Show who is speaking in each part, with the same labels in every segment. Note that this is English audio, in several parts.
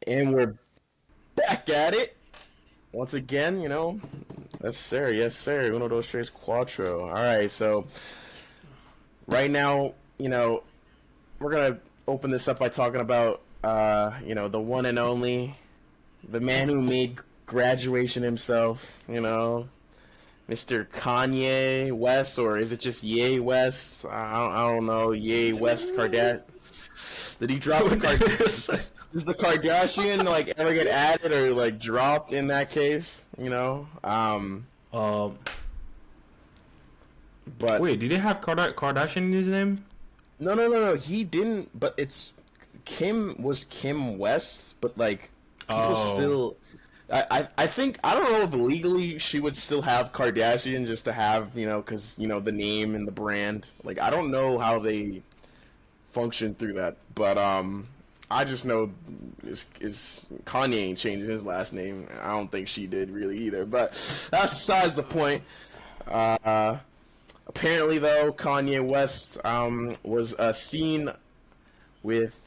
Speaker 1: And we're back at it once again. Yes sir, yes sir. Uno, dos, tres, cuatro. All right, so right now, we're gonna open this up by talking about, the one and only, the man who made graduation himself. Mr. Kanye West, or is it just Ye West? I don't know. Ye West Kardashian. Did he drop the Kardashian? Does the Kardashian ever get added or dropped in that case?
Speaker 2: Um,
Speaker 1: But
Speaker 2: Wait, did they have Kardashian in his name?
Speaker 1: no. He didn't. But it's Kim West. But people
Speaker 2: Oh,
Speaker 1: still. I think I don't know if legally she would still have Kardashian just to have because the name and the brand. I don't know how they function through that, but I just know is Kanye ain't changing his last name. I don't think she did really either, but that's besides the point. Uh, Apparently, though, Kanye West was seen with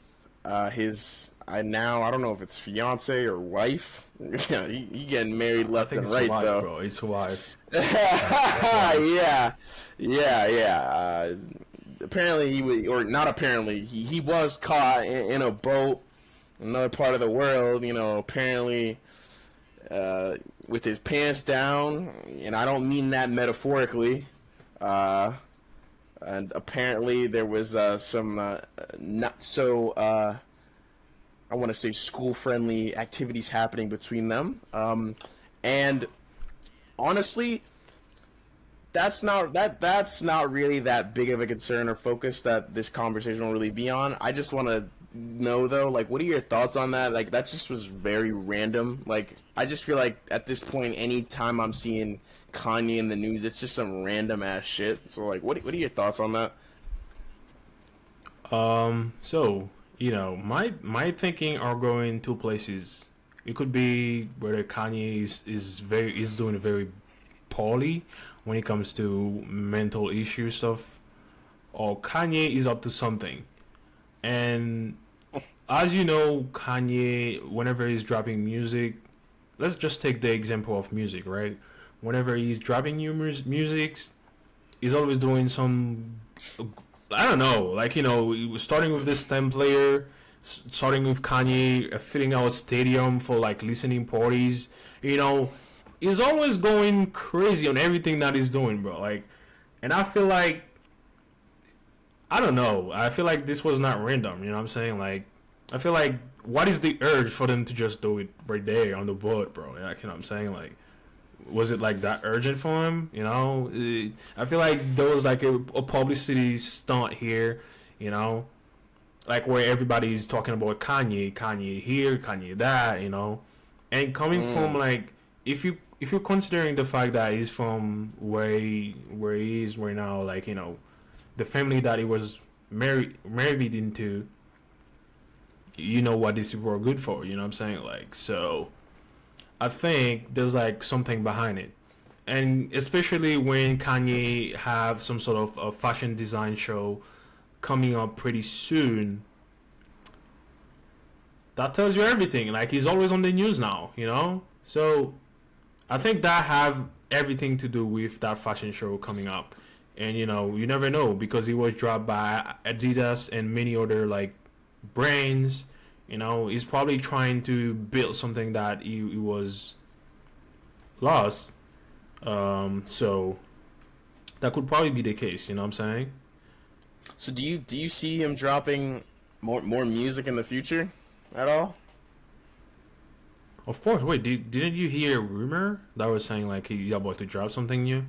Speaker 1: his I don't know if it's fiance or wife. Yeah, he getting married
Speaker 2: I
Speaker 1: left
Speaker 2: think
Speaker 1: and
Speaker 2: it's a
Speaker 1: right
Speaker 2: wife,
Speaker 1: though.
Speaker 2: bro. It's a wife. It's a wife.
Speaker 1: Yeah, yeah. Apparently he was, or not apparently, he was caught in a boat in another part of the world. Apparently uh, with his pants down, and I don't mean that metaphorically. Uh, and apparently there was some not so I want to say school friendly activities happening between them. And honestly, that's not really that big of a concern or focus that this conversation will really be on. I just want to know though, what are your thoughts on that? That just was very random. I just feel like at this point, anytime I'm seeing Kanye in the news, it's just some random ass shit. So what are your thoughts on that?
Speaker 2: So my thinking are going two places. It could be whether Kanye is doing very poorly when it comes to mental issue stuff, or Kanye is up to something. And as you know, Kanye, whenever he's dropping music, let's just take the example of music, right? Whenever he's dropping new music, he's always doing some, I don't know, he was starting with this stem player, starting with Kanye, filling out a stadium for listening parties. You know, he's always going crazy on everything that he's doing, bro. And I feel like, I don't know, I feel like this was not random. You know what I'm saying? I feel like, what is the urge for them to just do it right there on the board, bro? You know what I'm saying? Was it that urgent for him? I feel like there was a publicity stunt here, you know, where everybody's talking about Kanye here, Kanye that, and coming from
Speaker 1: Mm.
Speaker 2: if you're considering the fact that he's from where he is right now, the family that he was married into, you know what these people are good for. You know what I'm saying? So I think there's something behind it, and especially when Kanye have some sort of a fashion design show coming up pretty soon, that tells you everything. He's always on the news now, So I think that have everything to do with that fashion show coming up, and you never know because it was dropped by Adidas and many other brands. He's probably trying to build something that he was lost. So that could probably be the case. You know what I'm saying?
Speaker 1: So do you see him dropping more music in the future at all?
Speaker 2: Of course. Wait, didn't you hear a rumor that was saying he about to drop something new?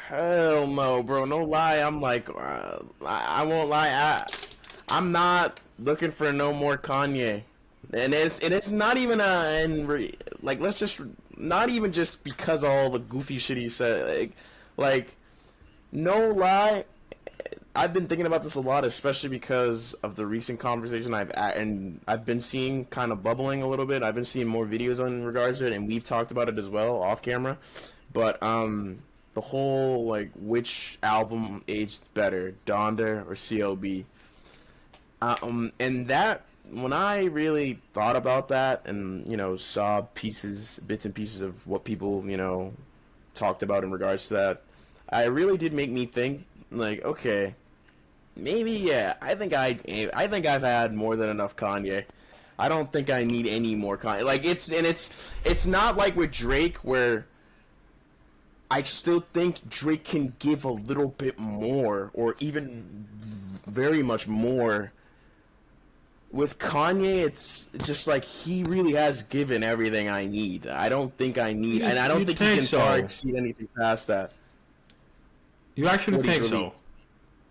Speaker 1: Hell no, bro. No lie. I'm I won't lie. I'm not looking for no more Kanye, and it's not even let's just not even just because of all the goofy shit he said. No lie. I've been thinking about this a lot, especially because of the recent conversation I've been seeing kind of bubbling a little bit. I've been seeing more videos in regards to it, and we've talked about it as well off camera. But the whole which album aged better, Donda or CLB, and when I really thought about that and saw bits and pieces of what people talked about in regards to that, I really did make me think like, okay, maybe yeah, I think I've had more than enough Kanye. I don't think I need any more Kanye. Like it's not like with Drake where I still think Drake can give a little bit more, or even very much more. With Kanye, it's just like he really has given everything I need. I don't think I need, and I don't
Speaker 2: You
Speaker 1: think he
Speaker 2: think
Speaker 1: can far
Speaker 2: so?
Speaker 1: exceed anything past that.
Speaker 2: You actually
Speaker 1: What he's
Speaker 2: think
Speaker 1: released.
Speaker 2: so,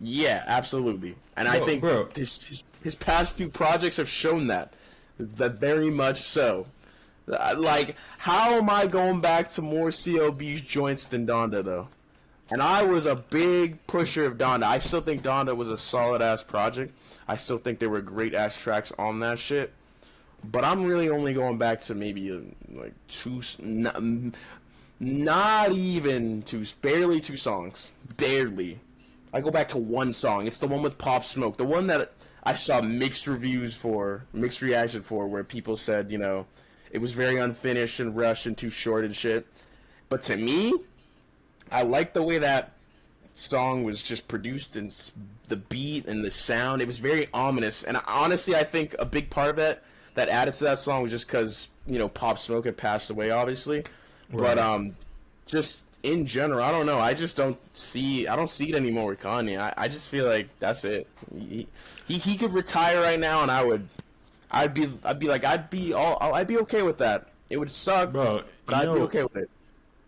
Speaker 1: Yeah, absolutely. And I
Speaker 2: bro?
Speaker 1: think
Speaker 2: Bro,
Speaker 1: his past few projects have shown that very much so. Like, how am I going back to more CLB's joints than Donda though? And I was a big pusher of Donda. I still think Donda was a solid ass project. I still think there were great ass tracks on that shit. But I'm really only going back to maybe like not even two, barely two songs, barely. I go back to one song. It's the one with Pop Smoke, the one that I saw mixed reaction for, where people said, it was very unfinished and rushed and too short and shit. But to me, I like the way that song was just produced and the beat and the sound. It was very ominous, and honestly, I think a big part of it that added to that song was just because Pop Smoke had passed away, obviously. But
Speaker 2: right?
Speaker 1: just in general, I don't know. I don't see it anymore with Kanye. I just feel like that's it. He could retire right now, and I'd be okay with that. It would suck,
Speaker 2: Bro,
Speaker 1: but I'd be okay with it.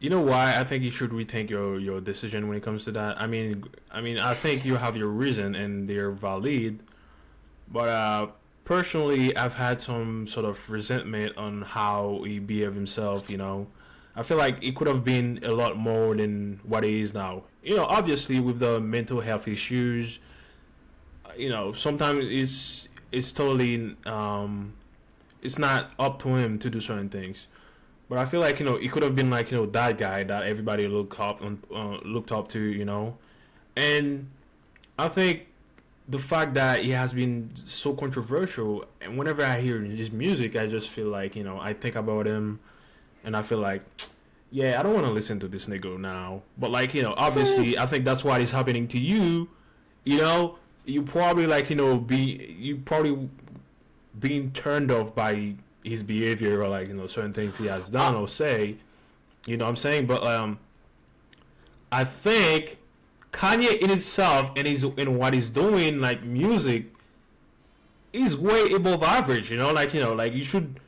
Speaker 2: you know why I think you should rethink your decision when it comes to that. I think you have your reason and they're valid, but personally, I've had some sort of resentment on how he behaved himself. I feel like it could have been a lot more than what he is now. Obviously with the mental health issues, sometimes it's totally it's not up to him to do certain things. But I feel like it could have been like that guy that everybody looked up to. And I think the fact that he has been so controversial, and whenever I hear his music, I just feel like I think about him, and I feel like, yeah, I don't want to listen to this nigga now. But like obviously, I think that's what is happening to you. You probably you probably being turned off by his behavior or like certain things he has done or say. What I'm saying, but I think Kanye in itself and in what he's doing, like music, is way above average. Like you should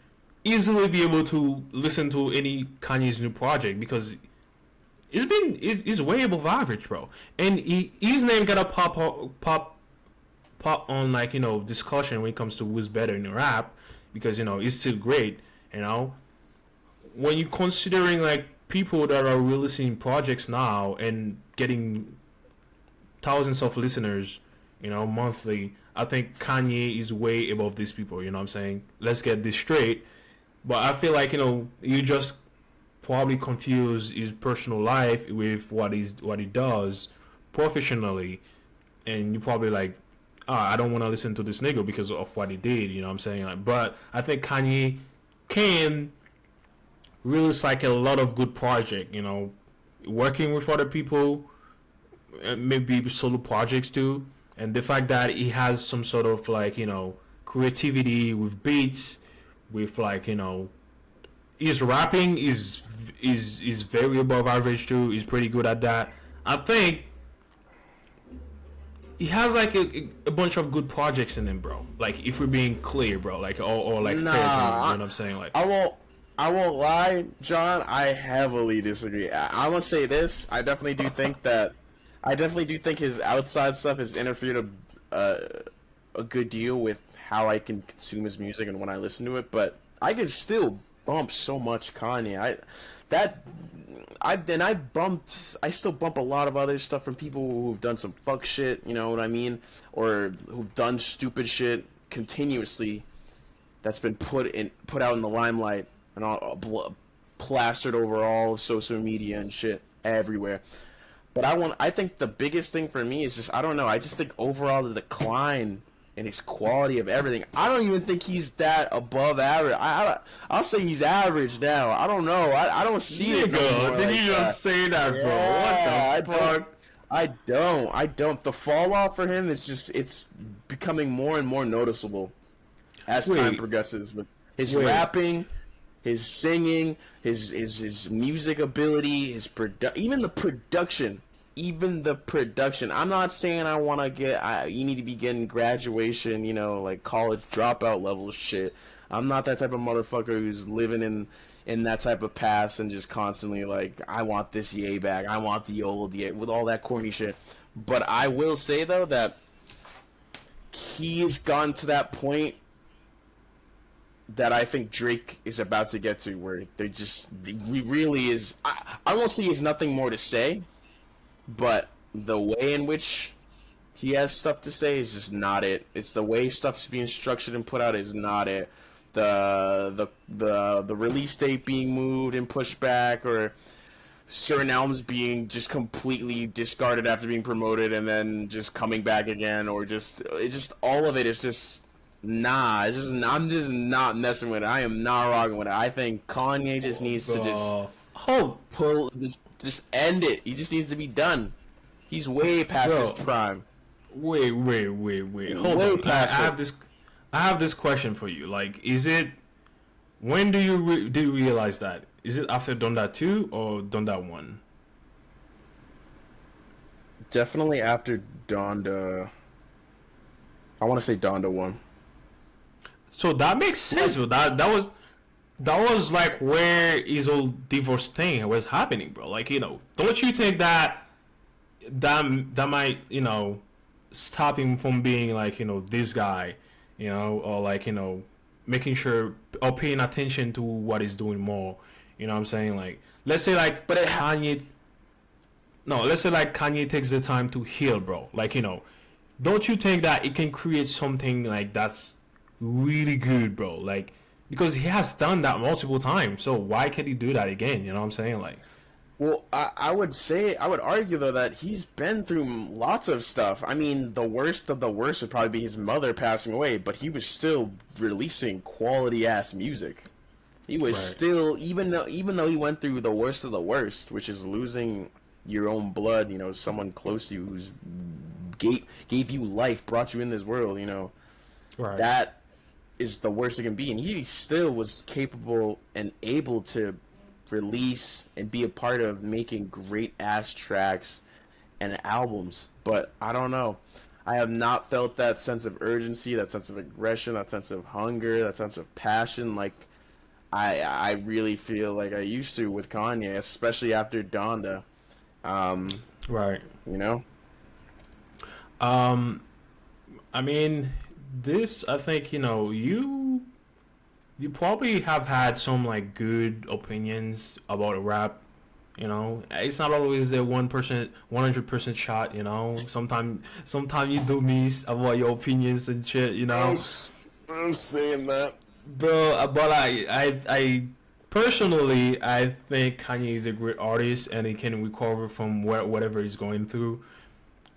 Speaker 2: easily be able to listen to any Kanye's new project because it's way above average, bro. And his name gotta pop on discussion when it comes to who's better in rap because it's still great. When you considering like people that are releasing projects now and getting thousands of listeners, monthly, I think Kanye is way above these people. You know what I'm saying? Let's get this straight. But I feel like you just probably confuse his personal life with what he does professionally, and you probably like, I don't want to listen to this nigga because of what he did. You know what I'm saying? But I think Kanye can release like a lot of good project. Working with other people, maybe solo projects too, and the fact that he has some sort of like creativity with beats, with like his rapping is very above average too. He's pretty good at that. I think he has like a bunch of good projects in him, bro. Like if we're being clear, bro, like or like fair to me, you know what I'm saying? Like
Speaker 1: I won't lie, John. I heavily disagree. I want to say this. I definitely do think his outside stuff has interfered a good deal with how I can consume his music and when I listen to it. But I can still bump so much Kanye. I still bump a lot of other stuff from people who've done some fuck shit, you know what I mean, or who've done stupid shit continuously that's been put out in the limelight and plastered over all of social media and shit everywhere. But I think the biggest thing for me is just I don't know. I just think overall the decline and his quality of everything. I don't even think he's that above average. I'll say he's average now. I don't know. I don't see it no more
Speaker 2: Did
Speaker 1: like
Speaker 2: you
Speaker 1: that.
Speaker 2: just say that, bro?
Speaker 1: Yeah,
Speaker 2: What the fuck?
Speaker 1: I don't. The fall off for him is just it's becoming more and more noticeable as time
Speaker 2: Wait,
Speaker 1: progresses. But his
Speaker 2: wait.
Speaker 1: rapping, his singing, his music ability, even the production, I'm not saying I want to you need to be getting graduation, like college dropout level shit. I'm not that type of motherfucker who's living in that type of past and just constantly like, I want this Ye back, I want the old Ye, with all that corny shit. But I will say though that he's gotten to that point that I think Drake is about to get to, where he really is. I won't say he has nothing more to say, but the way in which he has stuff to say is just not it. It's the way stuff's being structured and put out is not it. The release date being moved and pushed back, or certain albums being just completely discarded after being promoted and then just coming back again, or just all of it is just nah. I'm just not messing with it. I am not rocking with it. I think Kanye just needs to just
Speaker 2: Oh,
Speaker 1: just end it. He just needs to be done. He's way past his
Speaker 2: bro.
Speaker 1: prime.
Speaker 2: Wait. Hold
Speaker 1: Way
Speaker 2: on. I
Speaker 1: past it.
Speaker 2: have this. I have this question for you. Like, is it? When do you realize that? Is it after Donda 2 or Donda 1?
Speaker 1: Definitely after Donda. I want to say Donda 1.
Speaker 2: So that makes sense. Bro. That was like where his whole divorce thing was happening, bro. Like, don't you think that might, stop him from being like, this guy, or like, making sure or paying attention to what he's doing more. You know what I'm saying? Like, let's say like
Speaker 1: But
Speaker 2: Kanye. No, let's say like Kanye takes the time to heal, bro. Like, don't you think that it can create something like that's really good, bro? Like, because he has done that multiple times, so why can't he do that again? You know what I'm saying? Like,
Speaker 1: Well, I would argue though that he's been through lots of stuff. I mean, the worst of the worst would probably be his mother passing away, but he was still releasing quality ass music. He was
Speaker 2: right,
Speaker 1: still, even though he went through the worst of the worst, which is losing your own blood, someone close to you who's gave you life, brought you in this world,
Speaker 2: right,
Speaker 1: that is the worst it can be, and he still was capable and able to release and be a part of making great ass tracks and albums. But I don't know. I have not felt that sense of urgency, that sense of aggression, that sense of hunger, that sense of passion like I really feel like I used to with Kanye, especially after Donda. Um,
Speaker 2: right.
Speaker 1: you know?
Speaker 2: Um, I mean, this I think you probably have had some like good opinions about rap. It's not always the 100% shot. Sometimes you do miss about your opinions and shit.
Speaker 1: I'm saying that.
Speaker 2: Bro. But I personally, I think Kanye is a great artist and he can recover from whatever he's going through.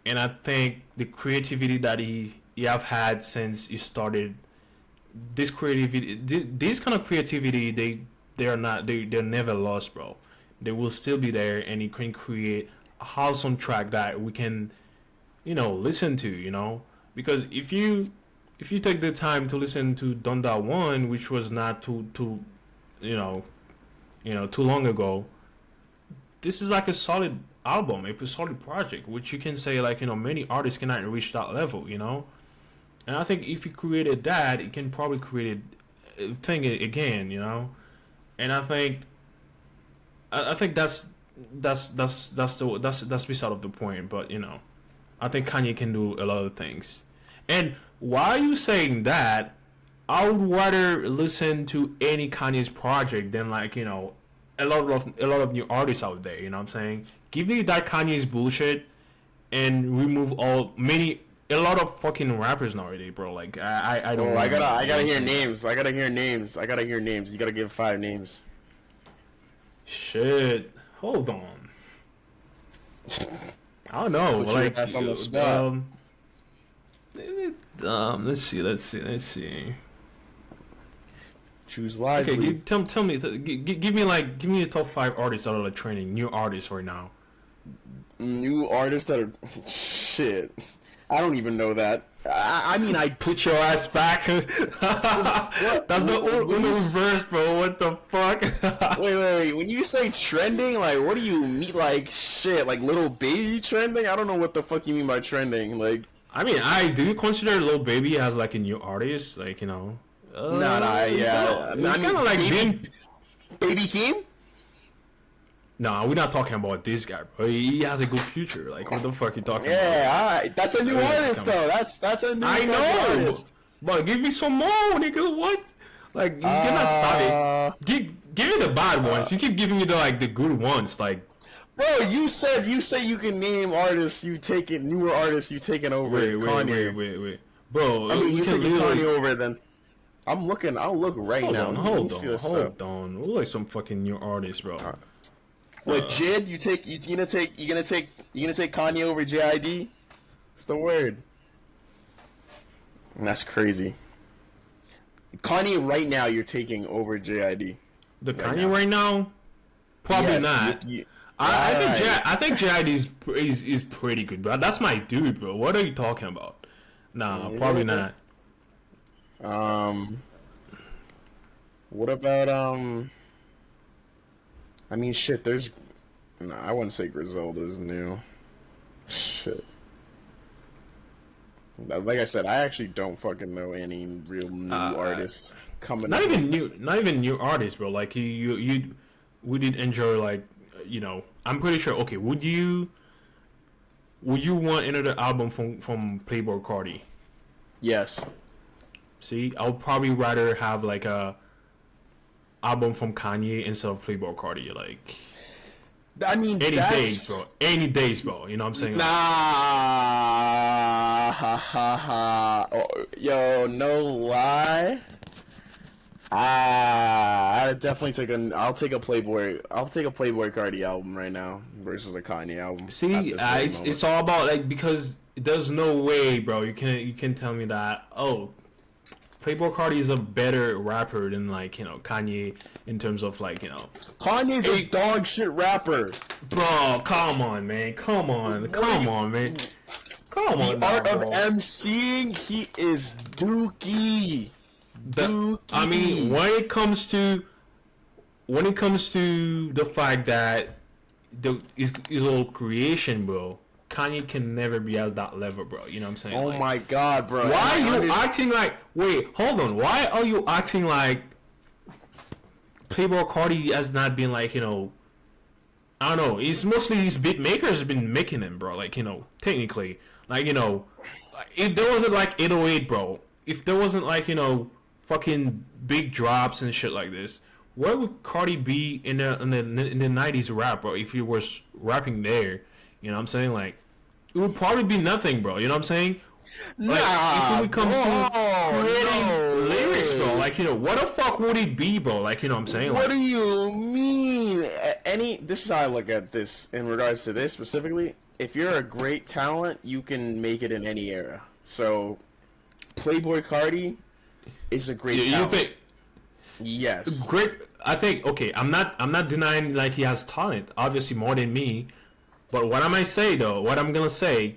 Speaker 2: And I think the creativity that he have had since he started this kind of creativity, they're never lost, bro. They will still be there, and you can create a wholesome track that we can listen to, because if you take the time to listen to Donda 1, which was not too you know too long ago, this is like a solid album, a solid project, which you can say like many artists cannot reach that level. And I think if he created that, it can probably create a thing again, And I think that's beside of the point. But I think Kanye can do a lot of things. And why are you saying that? I would rather listen to any Kanye's project than like a lot of new artists out there. You know what I'm saying? Give me that Kanye's bullshit and remove a lot of fucking rappers nowadays, bro. Like I don't.
Speaker 1: Oh, I gotta hear
Speaker 2: that.
Speaker 1: names. I gotta hear names. I gotta hear names. You gotta give 5 names.
Speaker 2: Shit. Hold on. I don't know.
Speaker 1: Put your
Speaker 2: Like
Speaker 1: ass on the spot.
Speaker 2: Let's see.
Speaker 1: Choose
Speaker 2: Okay,
Speaker 1: wisely.
Speaker 2: tell me, give me the top 5 artists that are like trending, new artists right now.
Speaker 1: New artists that are shit. I don't even know that. I mean, I
Speaker 2: Put your ass back.
Speaker 1: what?
Speaker 2: That's the
Speaker 1: When
Speaker 2: Uno
Speaker 1: you,
Speaker 2: reverse, bro. What the fuck?
Speaker 1: wait. When you say trending, like, what do you mean? Like, shit, like little baby trending? I don't know what the fuck you mean by trending. Like,
Speaker 2: I mean, I do consider Lil Baby as like a new artist, like you know.
Speaker 1: nah, yeah.
Speaker 2: It's
Speaker 1: I
Speaker 2: kind
Speaker 1: mean,
Speaker 2: of like being.
Speaker 1: baby Keem?
Speaker 2: Nah, we're not talking about this guy, bro. He has a good future. Like, what the fuck you talking about?
Speaker 1: Yeah, alright. That's a new artist, though. That's a new
Speaker 2: I
Speaker 1: fucking
Speaker 2: know,
Speaker 1: artist.
Speaker 2: but give me some more, nigga. What? Like, you cannot stop it. Give me the bad ones. You keep giving me the good ones. Like,
Speaker 1: Bro, you said you can name artists you taking newer artists you taking over Kanye.
Speaker 2: wait, bro.
Speaker 1: I mean, you
Speaker 2: can
Speaker 1: taking
Speaker 2: literally
Speaker 1: Kanye over then. I'm looking. I'll look right
Speaker 2: hold
Speaker 1: now.
Speaker 2: on,
Speaker 1: Let me see what's up.
Speaker 2: hold on. We're like some fucking new artists, bro.
Speaker 1: What Jid? You gonna take Kanye over JID? It's the word. And that's crazy. Kanye right now you're taking over JID.
Speaker 2: The
Speaker 1: Right
Speaker 2: Kanye
Speaker 1: now.
Speaker 2: right now, probably
Speaker 1: Yes,
Speaker 2: not. I think JID is pretty good, bro. That's my dude, bro. What are you talking about? Nah, probably not.
Speaker 1: What about I mean, shit. There's. No, I wouldn't say Griselda's new. Shit. Like I said, I actually don't fucking know any real new artists coming
Speaker 2: Not
Speaker 1: up.
Speaker 2: even new artists, bro. Like we did enjoy like you know. I'm pretty sure. Okay, would you want another album from Playboi Carti?
Speaker 1: Yes.
Speaker 2: See, I would probably rather have like a album from Kanye instead of Playboi Carti. Like
Speaker 1: I mean,
Speaker 2: any
Speaker 1: that's...
Speaker 2: days, bro. Any days, bro. You know what I'm saying?
Speaker 1: Nah, ha ha ha. Oh, yo, no lie. I'd definitely I'll take a Playboy Cardi album right now versus a Kanye album.
Speaker 2: See,
Speaker 1: at this very
Speaker 2: it's
Speaker 1: moment.
Speaker 2: all about like because there's no way, bro. You can tell me that. Oh, Playboi Carti is a better rapper than like you know Kanye in terms of like you know.
Speaker 1: Kanye's a dog shit rapper.
Speaker 2: Bro, come on, man. Come on, man. Come on,
Speaker 1: The
Speaker 2: now,
Speaker 1: art of
Speaker 2: bro.
Speaker 1: MCing, he is dookie. Dookie.
Speaker 2: I mean, when it comes to the fact that his whole creation, bro, Kanye can never be at that level, bro. You know what I'm saying?
Speaker 1: Oh
Speaker 2: Like,
Speaker 1: my god, bro.
Speaker 2: why are you acting like? Wait, hold on. Why are you acting like Playboi Carti has not been like you know? I don't know. It's mostly these beat makers have been making them, bro. Like you know, technically, like you know, if there wasn't like 808, bro. If there wasn't like you know, fucking big drops and shit like this, where would Cardi be in the 90s rap, bro? If he was rapping there, you know what I'm saying? Like, it would probably be nothing, bro. You know what I'm saying? Like, if it comes to creating lyrics, bro, like, you know, what the fuck would it be, bro? Like, you know what I'm saying?
Speaker 1: What
Speaker 2: Like,
Speaker 1: do you mean? This is how I look at this in regards to this specifically. If you're a great talent, you can make it in any era. So, Playboi Carti is a great
Speaker 2: you
Speaker 1: talent.
Speaker 2: think
Speaker 1: Yes.
Speaker 2: great? I think okay. I'm not denying like he has talent, obviously more than me. But what am I say though? What I'm gonna say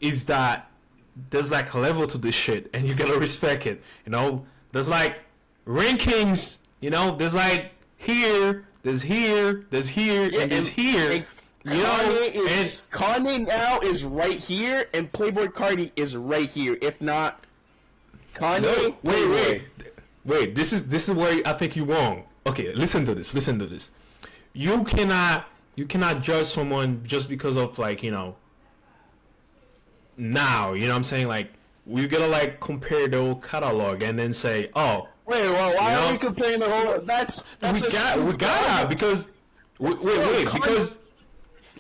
Speaker 2: is that there's like a level to this shit, and you gotta respect it. You know, there's like rankings. You know, there's like there's here, and there's here.
Speaker 1: And
Speaker 2: You know,
Speaker 1: Kanye now is right here, and Playboi Carti is right here. If not, Kanye.
Speaker 2: no,
Speaker 1: Playboy.
Speaker 2: wait. This is where I think you're wrong. Okay, listen to this. You cannot judge someone just because of like you know. Now, you know what I'm saying? Like, we gotta like compare the whole catalog and then say, oh,
Speaker 1: Wait, well, why
Speaker 2: You
Speaker 1: are
Speaker 2: know?
Speaker 1: we comparing the whole? That's
Speaker 2: we gotta because wait because.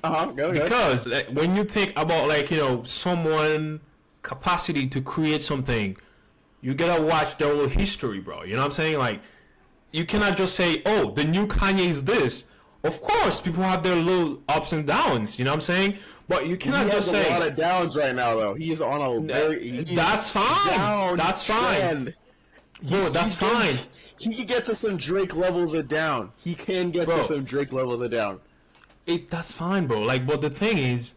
Speaker 1: Go.
Speaker 2: Because like, when you think about like you know someone capacity to create something, you gotta watch the whole history, bro. You know what I'm saying? Like you cannot just say, "Oh, the new Kanye is this." Of course, people have their little ups and downs. You know what I'm saying? But you
Speaker 1: He
Speaker 2: cannot just
Speaker 1: has a
Speaker 2: say
Speaker 1: lot of downs right now, though. He is on a very
Speaker 2: that's fine.
Speaker 1: down
Speaker 2: That's
Speaker 1: trend.
Speaker 2: fine. Bro, that's fine.
Speaker 1: He can get to some Drake levels of down. He can get to
Speaker 2: Bro,
Speaker 1: some Drake levels of down.
Speaker 2: that's fine, bro. Like, but the thing is,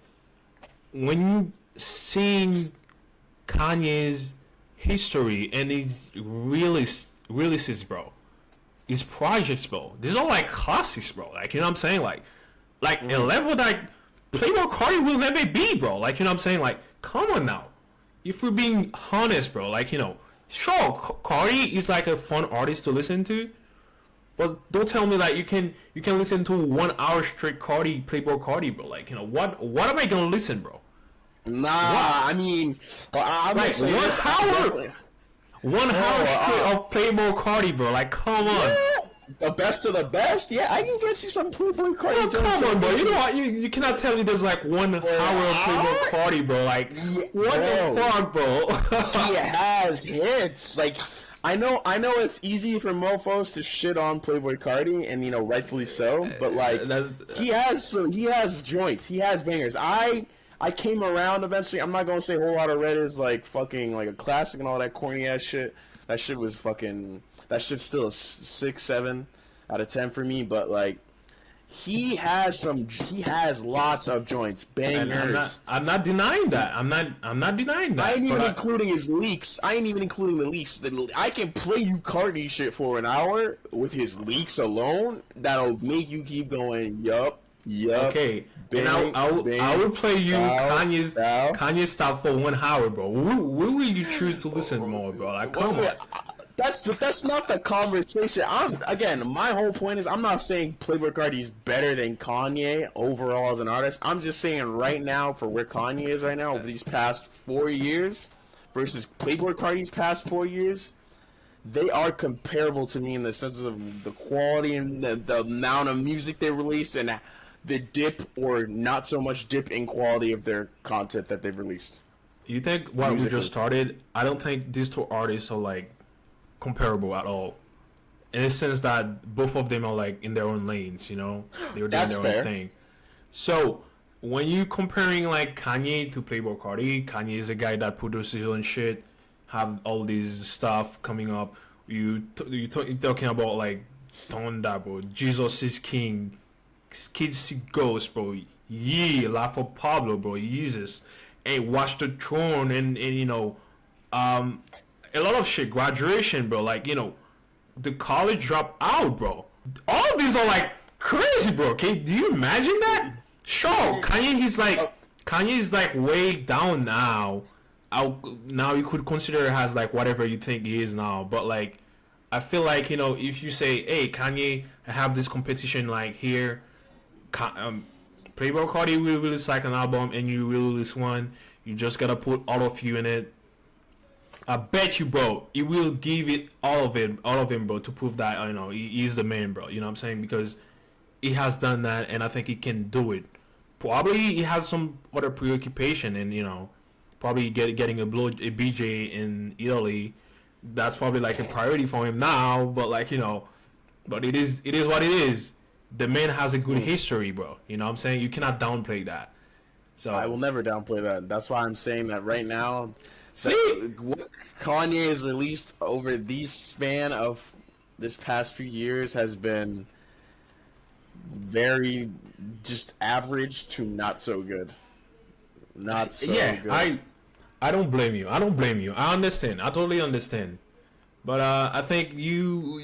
Speaker 2: when you seeing Kanye's history and his releases, bro, his projects, bro, these are like classics, bro. Like, you know what I'm saying? Like a level that Playboy Cardi will never be, bro. Like, you know what I'm saying? Like, come on now. If we're being honest, bro, like, you know, sure, Cardi is like a fun artist to listen to, but don't tell me that you can listen to 1 hour straight Playboy Cardi, bro. Like, you know, what am I gonna listen, bro?
Speaker 1: Nah,
Speaker 2: What?
Speaker 1: I mean, I'm
Speaker 2: Like,
Speaker 1: not saying
Speaker 2: 1
Speaker 1: this.
Speaker 2: hour, 1 hour straight of Playboy Cardi, bro. Like, come on.
Speaker 1: The best of the best? Yeah, I can get you some Playboy Cardi.
Speaker 2: Oh, come on, bro. You know what? You cannot tell me there's like 1 hour of Playboy Cardi, bro. Like, what the fuck, bro?
Speaker 1: He has hits. Like, I know it's easy for mofos to shit on Playboy Cardi, and you know, rightfully so. But like, he has joints. He has bangers. I came around eventually. I'm not gonna say Whole Lotta Red is like fucking like a classic and all that corny ass shit. That shit was fucking. That shit's still a 6, 7 out of 10 for me. But like, he has lots of joints, bangers.
Speaker 2: I'm not denying that. I'm not denying that.
Speaker 1: I ain't even including his leaks. I ain't even including the leaks. I can play you Cardi shit for an hour with his leaks alone. That'll make you keep going. Yup.
Speaker 2: Okay.
Speaker 1: Bang,
Speaker 2: and I will play you Kanye's stuff for 1 hour, bro. Who will you choose to listen more, bro? Like, come on.
Speaker 1: That's not the conversation. My whole point is I'm not saying Playboy Cardi is better than Kanye overall as an artist. I'm just saying right now for where Kanye is right now over these past 4 years versus Playboy Cardi's past 4 years, they are comparable to me in the sense of the quality and the amount of music they release and the dip or not so much dip in quality of their content that they've released.
Speaker 2: You think what we just started? I don't think these two artists are like comparable at all, in the sense that both of them are like in their own lanes. You know, they're doing their own thing. So when you comparing like Kanye to Playboy Cardi, Kanye is a guy that produces his own shit, have all this stuff coming up. You're talking about like Donda, bro, Jesus is King, Kids See Ghost, bro, yeah, Life of Pablo, bro, Jesus, hey, Watch the Throne, and you know, a lot of shit, Graduation, bro, like, you know, the college drop out, bro. All of these are like crazy, bro. Okay, do you imagine that? Sure, Kanye is like way down now. Now you could consider it as like whatever you think he is now, but like I feel like, you know, if you say, hey, Kanye, I have this competition like here, Playboy Cardi will release like an album and you will release one, you just gotta put all of you in it. I bet you, bro, he will give it all of him, bro, to prove that, you know, he's the man, bro. You know what I'm saying? Because he has done that, and I think he can do it. Probably he has some other preoccupation, and you know, probably getting a BJ in Italy. That's probably like a priority for him now. But like, you know, but it is what it is. The man has a good history, bro. You know what I'm saying? You cannot downplay that. So
Speaker 1: I will never downplay that. That's why I'm saying that right now.
Speaker 2: See,
Speaker 1: what Kanye has released over the span of this past few years has been very just average to not so good. Not so good.
Speaker 2: I don't blame you. I understand. I totally understand. But I think you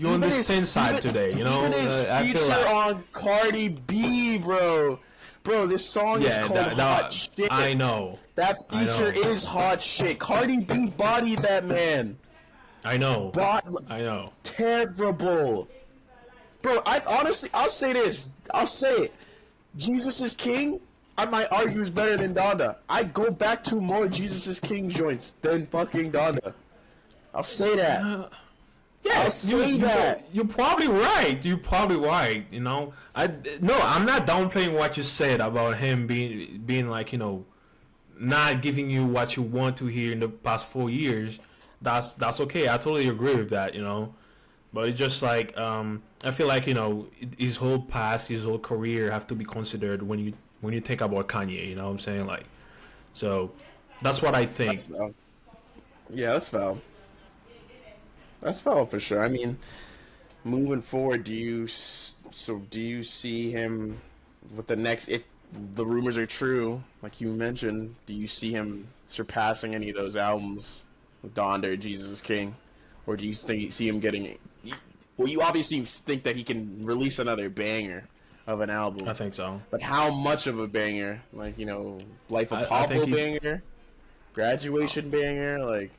Speaker 2: understand side today. You know,
Speaker 1: even his feature on Cardi B, bro. Bro, this song is called Hot Shit.
Speaker 2: I know.
Speaker 1: That feature is hot shit. Cardi B bodied that man.
Speaker 2: I know. I know.
Speaker 1: Terrible. Bro, I'll say this. I'll say it. Jesus is King, I might argue is better than Donda. I go back to more Jesus is King joints than fucking Donda. I'll say that.
Speaker 2: Yeah,
Speaker 1: I'll say that.
Speaker 2: You're probably right. You know, I'm not downplaying what you said about him being like, you know, not giving you what you want to hear in the past 4 years. That's okay. I totally agree with that. You know, but it's just like I feel like, you know, his whole past, his whole career have to be considered when you when you think about Kanye. You know what I'm saying? Like, so that's what I think.
Speaker 1: That's yeah, that's valid. That's valid for sure. I mean, moving forward, do you see him with the next if the rumors are true, like you mentioned, do you see him surpassing any of those albums, Donda, Jesus is King, or do you see him getting? Well, you obviously think that he can release another banger of an
Speaker 2: I
Speaker 1: album,
Speaker 2: think so.
Speaker 1: but how much of a banger? Like Life of
Speaker 2: I think
Speaker 1: Pablo
Speaker 2: he.
Speaker 1: banger, Graduation banger, like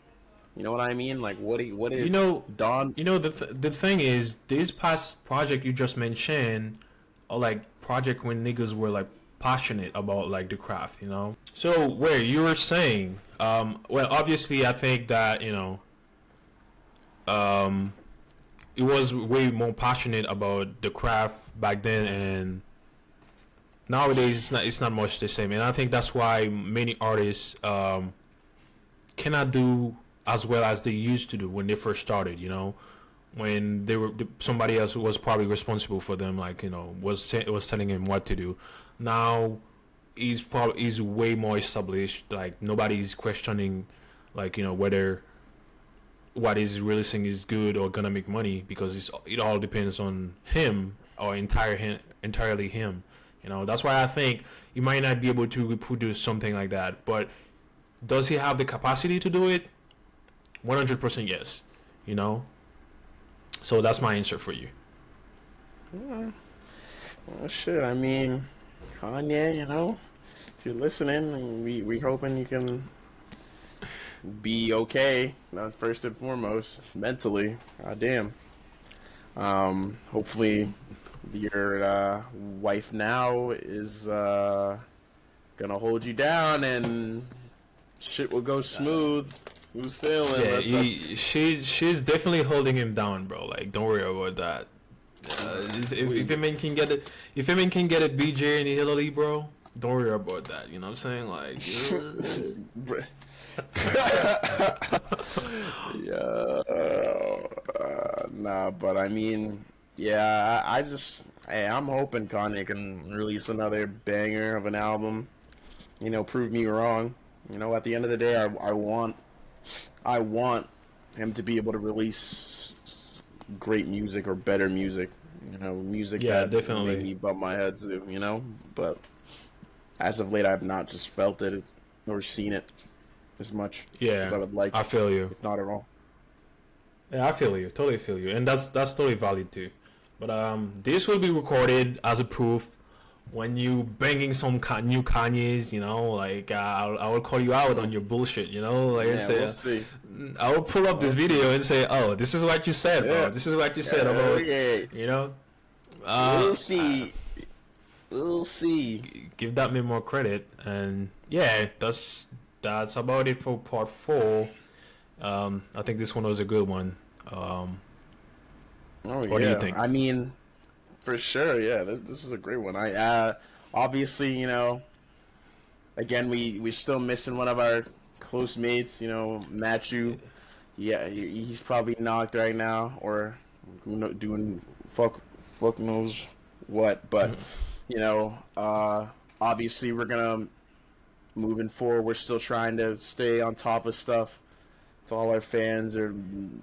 Speaker 1: you know what I mean? Like what
Speaker 2: You
Speaker 1: did
Speaker 2: know,
Speaker 1: Don?
Speaker 2: the thing is, these past project you just mentioned are like project when niggas were like passionate about like the craft. You know. So where you were saying, well, obviously, I think that um, it was way more passionate about the craft back then, and nowadays it's not much the same. And I think that's why many artists cannot do as well as they used to do when they first started. When they were somebody else was probably responsible for them, like was telling him what to do. Now he's way more established. Like nobody's questioning, like whether what he's releasing is good or gonna make money, because it all depends on him or entirely him. That's why I think he might not be able to reproduce something like that. But does he have the capacity to do it? 100% yes. You know. So that's my answer for you.
Speaker 1: Well, shit. I mean, Kanye. If you're listening, we hoping you can be okay. First and foremost, mentally. God damn. Hopefully, your wife now is gonna hold you down and shit will go smooth. Smooth sailing.
Speaker 2: Yeah,
Speaker 1: That's
Speaker 2: she's definitely holding him down, bro. Like, don't worry about that. If a man can get it, if a man can get it, BJ and Hillary, bro, don't worry about that. You know what I'm saying? Like,
Speaker 1: yeah, nah, but I mean, yeah, I just, hey, I'm hoping Kanye can release another banger of an album. Prove me wrong. At the end of the day, I want him to be able to release great music or better music. Music
Speaker 2: yeah,
Speaker 1: that made
Speaker 2: definitely.
Speaker 1: me bump my head to. But as of late, I've not just felt it or seen it as much as
Speaker 2: Yeah,
Speaker 1: I would like,
Speaker 2: I feel you.
Speaker 1: if not at all.
Speaker 2: Yeah, I feel you. Totally feel you, and that's totally valid too. But this will be recorded as a proof when you banging some new Kanye's. Like I will call you out on your bullshit. Like and
Speaker 1: Yeah,
Speaker 2: say,
Speaker 1: we'll see.
Speaker 2: I will pull up this
Speaker 1: We'll
Speaker 2: video
Speaker 1: see.
Speaker 2: and say, oh, this is what you said, bro.
Speaker 1: Yeah,
Speaker 2: This is what you said
Speaker 1: yeah,
Speaker 2: about,
Speaker 1: okay.
Speaker 2: you know.
Speaker 1: We'll
Speaker 2: Uh, uh,
Speaker 1: see. We'll see.
Speaker 2: Give that man more credit, and yeah, that's about it for part 4. I think this one was a good one. Um,
Speaker 1: Oh
Speaker 2: what do you
Speaker 1: yeah.
Speaker 2: think?
Speaker 1: I mean, for sure. Yeah, this is a great one. I obviously, again, we're still missing one of our close mates. Matthew. Yeah, he's probably knocked right now, or doing fuck knows what. But you know, uh, obviously, we're gonna moving forward. We're still trying to stay on top of stuff. To all our fans, or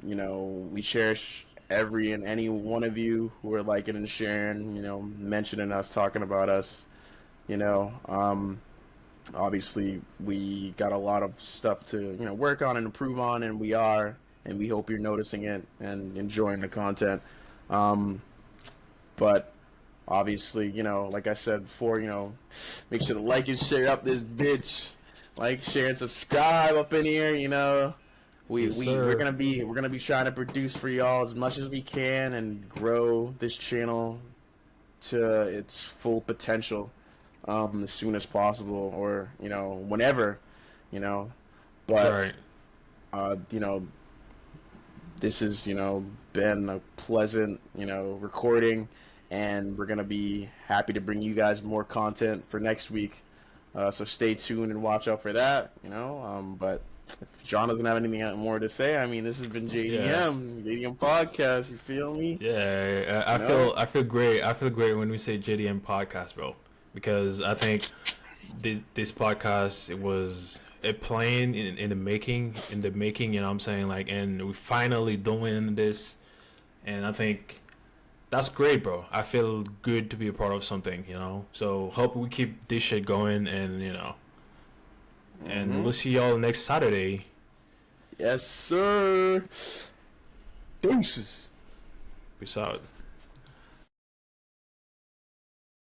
Speaker 1: we cherish every and any one of you who are liking and sharing. Mentioning us, talking about us. You know, um, Obviously, we got a lot of stuff to work on and improve on, and we are, and we hope you're noticing it and enjoying the content. Um, but obviously, like I said before, make sure to like and share up this bitch, like, share, and subscribe up in here. We
Speaker 2: Yes,
Speaker 1: we we're
Speaker 2: sir.
Speaker 1: gonna be we're gonna be trying to produce for y'all as much as we can and grow this channel to its full potential, as soon as possible, or whenever, you know. But
Speaker 2: Right.
Speaker 1: you know, this has been a pleasant recording, and we're gonna be happy to bring you guys more content for next week. So stay tuned and watch out for that. But if John doesn't have anything more to say, I mean, this has been
Speaker 2: Yeah.
Speaker 1: JDM Podcast. You feel me?
Speaker 2: Yeah.
Speaker 1: You know?
Speaker 2: I feel great. I feel great when we say JDM podcast, bro. because I think this podcast, it was a plan in the making, you know what I'm saying, like, and we finally doing this, and I think that's great, bro. I feel good to be a part of something, you know. So hope we keep this shit going, and and
Speaker 1: Mm-hmm.
Speaker 2: we'll see y'all next Saturday.
Speaker 1: Yes, sir. Deuces.
Speaker 2: Peace out.